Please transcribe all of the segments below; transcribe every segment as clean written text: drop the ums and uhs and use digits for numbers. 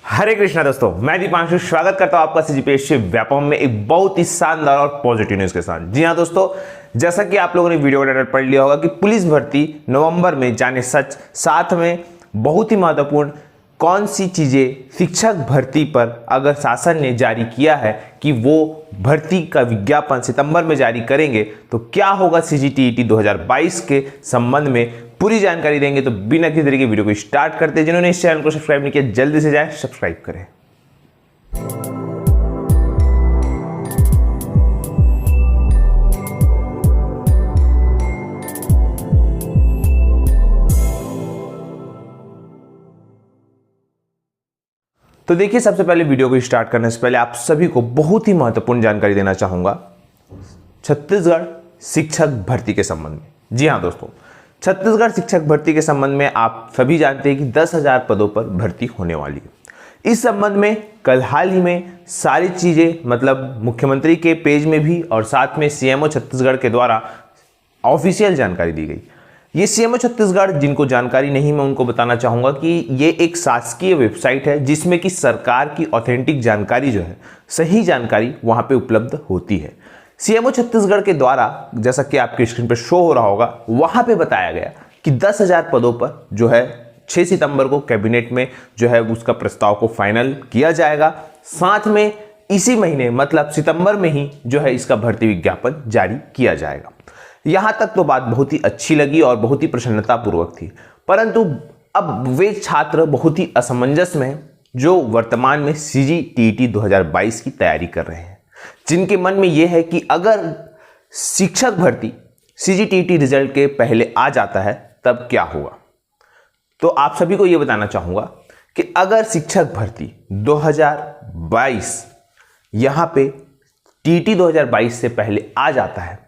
हरे कृष्णा दोस्तों, मैं दीपांशु स्वागत करता हूं आपका सीजीपीएससी व्यापम में एक बहुत ही शानदार और पॉजिटिव न्यूज के साथ। जी हां दोस्तों, जैसा कि आप लोगों ने वीडियो का टाइटल पढ़ लिया होगा कि पुलिस भर्ती नवंबर में जाने सच, साथ में बहुत ही महत्वपूर्ण कौन सी चीजें शिक्षक भर्ती पर अगर शासन ने जारी किया है कि वो भर्ती का विज्ञापन सितंबर में जारी करेंगे तो क्या होगा सीजीटीईटी 2022 के संबंध में पूरी जानकारी देंगे। तो बिना किसी तरीके वीडियो को स्टार्ट करते हैं। जिन्होंने इस चैनल को सब्सक्राइब नहीं किया जल्दी से जाएं सब्सक्राइब करें। तो देखिए, सबसे पहले वीडियो को स्टार्ट करने से पहले आप सभी को बहुत ही महत्वपूर्ण जानकारी देना चाहूंगा छत्तीसगढ़ शिक्षक भर्ती के संबंध में। जी हां दोस्तों, छत्तीसगढ़ शिक्षक भर्ती के संबंध में आप सभी जानते हैं कि 10,000 पदों पर भर्ती होने वाली है। इस संबंध में कल हाल ही में सारी चीजें मतलब मुख्यमंत्री के पेज में भी और साथ में सीएमओ छत्तीसगढ़ के द्वारा ऑफिशियल जानकारी दी गई। ये सीएमओ छत्तीसगढ़ जिनको जानकारी नहीं, मैं उनको बताना चाहूंगा कि ये एक शासकीय वेबसाइट है जिसमें कि सरकार की ऑथेंटिक जानकारी जो है, सही जानकारी वहां पे उपलब्ध होती है। सीएमओ छत्तीसगढ़ के द्वारा, जैसा कि आपकी स्क्रीन पर शो हो रहा होगा, वहां पे बताया गया कि 10,000 पदों पर जो है 6 सितंबर को कैबिनेट में जो है उसका प्रस्ताव को फाइनल किया जाएगा। साथ में इसी महीने मतलब सितंबर में ही जो है इसका भर्ती विज्ञापन जारी किया जाएगा। यहां तक तो बात बहुत ही अच्छी लगी और बहुत ही प्रसन्नतापूर्वक थी, परंतु अब वे छात्र बहुत ही असमंजस में हैं जो वर्तमान में सीजीटीईटी 2022 की तैयारी कर रहे हैं, जिनके मन में यह है कि अगर शिक्षक भर्ती सीजीटीईटी रिजल्ट के पहले आ जाता है तब क्या होगा। तो आप सभी को यह बताना चाहूंगा कि अगर शिक्षक भर्ती 2022 यहां पे टीटी 2022 से पहले आ जाता है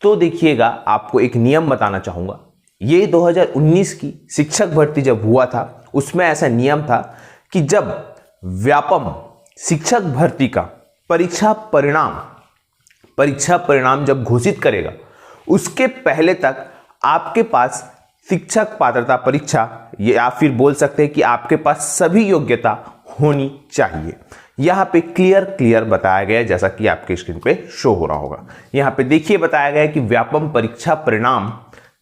तो देखिएगा, आपको एक नियम बताना चाहूंगा। ये 2019 की शिक्षक भर्ती जब हुआ था उसमें ऐसा नियम था कि जब व्यापम शिक्षक भर्ती का परीक्षा परिणाम जब घोषित करेगा उसके पहले तक आपके पास शिक्षक पात्रता परीक्षा या फिर बोल सकते हैं कि आपके पास सभी योग्यता होनी चाहिए। यहां पे क्लियर बताया गया है, जैसा कि आपके स्क्रीन पे शो हो रहा होगा। यहां पे देखिए बताया गया है कि व्यापम परीक्षा परिणाम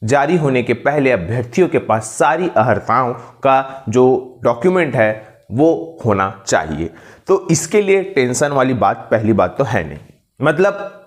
जारी होने के पहले अभ्यर्थियों के पास सारी अर्हताओं का जो डॉक्यूमेंट है वो होना चाहिए। तो इसके लिए टेंशन वाली बात पहली बात तो है नहीं। मतलब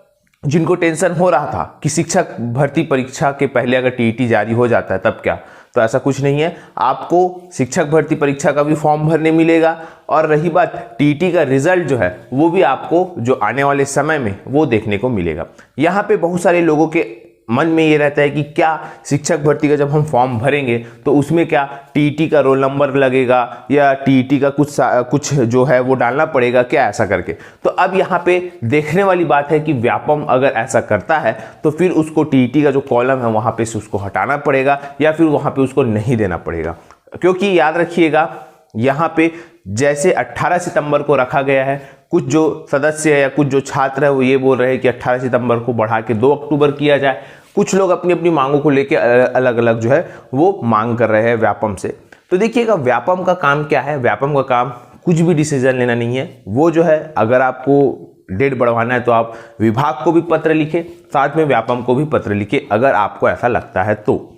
जिनको टेंशन हो रहा था कि शिक्षक भर्ती परीक्षा के पहले अगर टीईटी जारी हो जाता है तब क्या, तो ऐसा कुछ नहीं है। आपको शिक्षक भर्ती परीक्षा का भी फॉर्म भरने मिलेगा और रही बात टीईटी का रिजल्ट जो है वो भी आपको जो आने वाले समय में वो देखने को मिलेगा। यहाँ पे बहुत सारे लोगों के मन में ये रहता है कि क्या शिक्षक भर्ती का जब हम फॉर्म भरेंगे तो उसमें क्या टीईटी का रोल नंबर लगेगा या टीईटी का कुछ जो है वो डालना पड़ेगा क्या, ऐसा करके। तो अब यहाँ पे देखने वाली बात है कि व्यापम अगर ऐसा करता है तो फिर उसको टीईटी का जो कॉलम है वहाँ पे से उसको हटाना पड़ेगा या फिर वहाँ पे उसको नहीं देना पड़ेगा। क्योंकि याद रखिएगा, यहाँ पे जैसे 18 सितंबर को रखा गया है, कुछ जो सदस्य है या कुछ जो छात्र है वो ये बोल रहे हैं कि 18 सितंबर को बढ़ा के 2 अक्टूबर किया जाए। कुछ लोग अपनी अपनी मांगों को लेके अलग अलग जो है वो मांग कर रहे हैं व्यापम से। तो देखिएगा, व्यापम का काम क्या है। व्यापम का काम कुछ भी डिसीजन लेना नहीं है। वो जो है अगर आपको डेट बढ़वाना है तो आप विभाग को भी पत्र लिखे, साथ में व्यापम को भी पत्र लिखे अगर आपको ऐसा लगता है तो।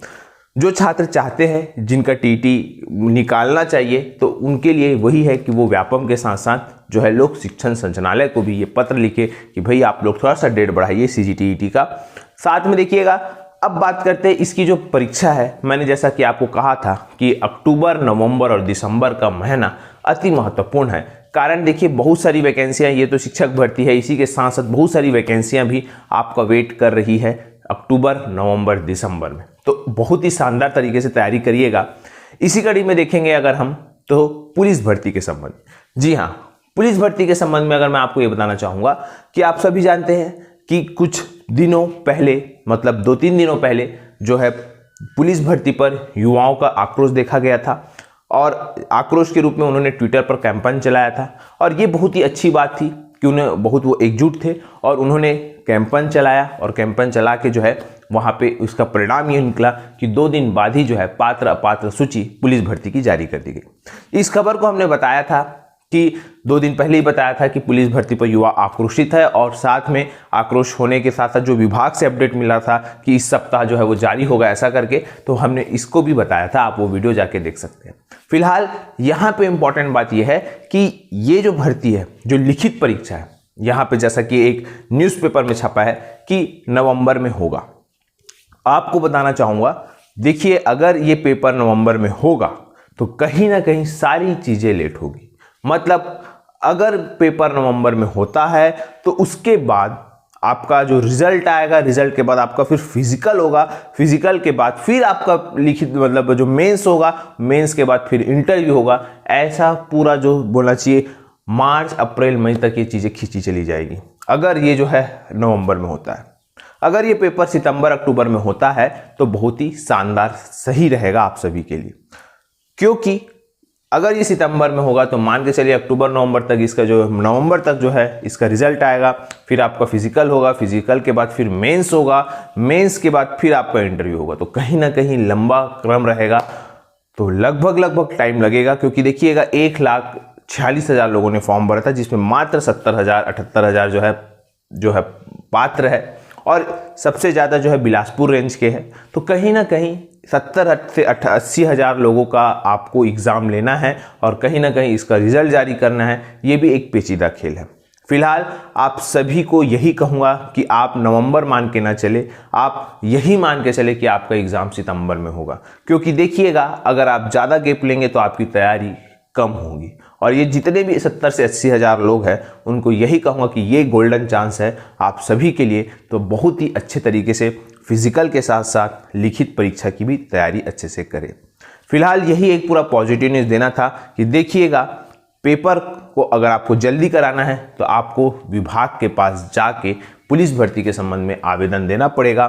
जो छात्र चाहते हैं जिनका टीटी निकालना चाहिए तो उनके लिए वही है कि वो व्यापम के साथ साथ जो है लोक शिक्षण संचालनालय को भी ये पत्र लिखे कि भाई आप लोग थोड़ा सा डेट बढ़ाइए सीजीटीईटी का। साथ में देखिएगा, अब बात करते हैं इसकी जो परीक्षा है। मैंने जैसा कि आपको कहा था कि अक्टूबर, नवंबर और दिसंबर का महीना अति महत्वपूर्ण है। कारण देखिए, बहुत सारी वैकेंसियां, ये तो शिक्षक भर्ती है, इसी के साथ साथ बहुत सारी वैकेंसियां भी आपका वेट कर रही है अक्टूबर, नवंबर, दिसंबर में। तो बहुत ही शानदार तरीके से तैयारी करिएगा। इसी कड़ी में देखेंगे अगर हम तो पुलिस भर्ती के संबंध। जी हाँ, पुलिस भर्ती के संबंध में अगर मैं आपको ये बताना चाहूंगा कि आप सभी जानते हैं कि कुछ दिनों पहले मतलब 2-3 दिनों पहले जो है पुलिस भर्ती पर युवाओं का आक्रोश देखा गया था और आक्रोश के रूप में उन्होंने ट्विटर पर कैंपेन चलाया था और ये बहुत ही अच्छी बात थी कि उन्हें बहुत वो एकजुट थे और उन्होंने कैंपेन चलाया और कैंपेन चला के जो है वहाँ पे उसका परिणाम ये निकला कि 2 दिन बाद ही जो है पात्र अपात्र सूची पुलिस भर्ती की जारी कर दी गई। इस खबर को हमने बताया था कि 2 दिन पहले ही बताया था कि पुलिस भर्ती पर युवा आक्रोशित है, और साथ में आक्रोश होने के साथ साथ जो विभाग से अपडेट मिला था कि इस सप्ताह जो है वो जारी होगा ऐसा करके, तो हमने इसको भी बताया था, आप वो वीडियो जाके देख सकते हैं। फिलहाल यहाँ पे इंपॉर्टेंट बात यह है कि ये जो भर्ती है, जो लिखित परीक्षा है, यहाँ पे जैसा कि एक न्यूज़पेपर में छपा है कि नवंबर में होगा। आपको बताना चाहूँगा, देखिए अगर ये पेपर नवंबर में होगा तो कहीं ना कहीं सारी चीज़ें लेट होगी। मतलब अगर पेपर नवंबर में होता है तो उसके बाद आपका जो रिजल्ट आएगा, रिजल्ट के बाद आपका फिर फिजिकल होगा, फिजिकल के बाद फिर आपका लिखित मतलब जो मेंस होगा, मेंस के बाद फिर इंटरव्यू होगा। ऐसा पूरा जो बोलना चाहिए मार्च अप्रैल मई तक ये चीज़ें खींची चली जाएगी अगर ये जो है नवंबर में होता है। अगर ये पेपर सितंबर अक्टूबर में होता है तो बहुत ही शानदार सही रहेगा आप सभी के लिए, क्योंकि अगर ये सितंबर में होगा तो मान के चलिए अक्टूबर नवंबर तक इसका जो नवंबर तक जो है इसका रिजल्ट आएगा, फिर आपका फिजिकल होगा, फिजिकल के बाद फिर मेंस होगा, मेंस के बाद फिर आपका इंटरव्यू होगा। तो कहीं ना कहीं लंबा क्रम रहेगा, तो लगभग टाइम लगेगा। क्योंकि देखिएगा 1,46,000 लोगों ने फॉर्म भरा था, जिसमें मात्र 70,000 78,000 जो है पात्र है, और सबसे ज़्यादा जो है बिलासपुर रेंज के हैं। तो कहीं ना कहीं 70 से 80,000 लोगों का आपको एग्ज़ाम लेना है और कहीं ना कहीं इसका रिजल्ट जारी करना है। ये भी एक पेचीदा खेल है। फिलहाल आप सभी को यही कहूँगा कि आप नवंबर मान के ना चले, आप यही मान के चले कि आपका एग्ज़ाम सितंबर में होगा। क्योंकि देखिएगा अगर आप ज़्यादा गैप लेंगे तो आपकी तैयारी कम होगी। और ये जितने भी 70 से 80,000 लोग हैं उनको यही कहूँगा कि ये गोल्डन चांस है आप सभी के लिए। तो बहुत ही अच्छे तरीके से फिजिकल के साथ साथ लिखित परीक्षा की भी तैयारी अच्छे से करें। फिलहाल यही एक पूरा पॉजिटिव न्यूज़ देना था कि देखिएगा पेपर को अगर आपको जल्दी कराना है तो आपको विभाग के पास जाके पुलिस भर्ती के संबंध में आवेदन देना पड़ेगा,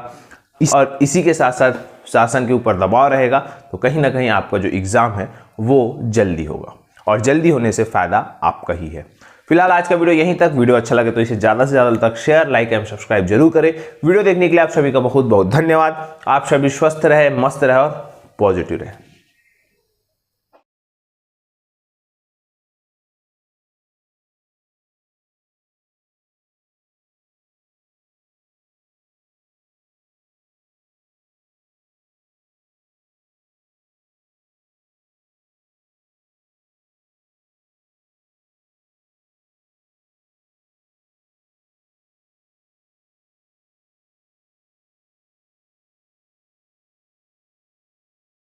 और इसी के साथ साथ शासन के ऊपर दबाव रहेगा। तो कहीं ना कहीं आपका जो एग्ज़ाम है वो जल्दी होगा, और जल्दी होने से फ़ायदा आपका ही है। फिलहाल आज का वीडियो यहीं तक। वीडियो अच्छा लगे तो इसे ज़्यादा से ज़्यादा तक शेयर, लाइक एंड सब्सक्राइब जरूर करें। वीडियो देखने के लिए आप सभी का बहुत बहुत धन्यवाद। आप सभी स्वस्थ रहे, मस्त रहे और पॉजिटिव रहे।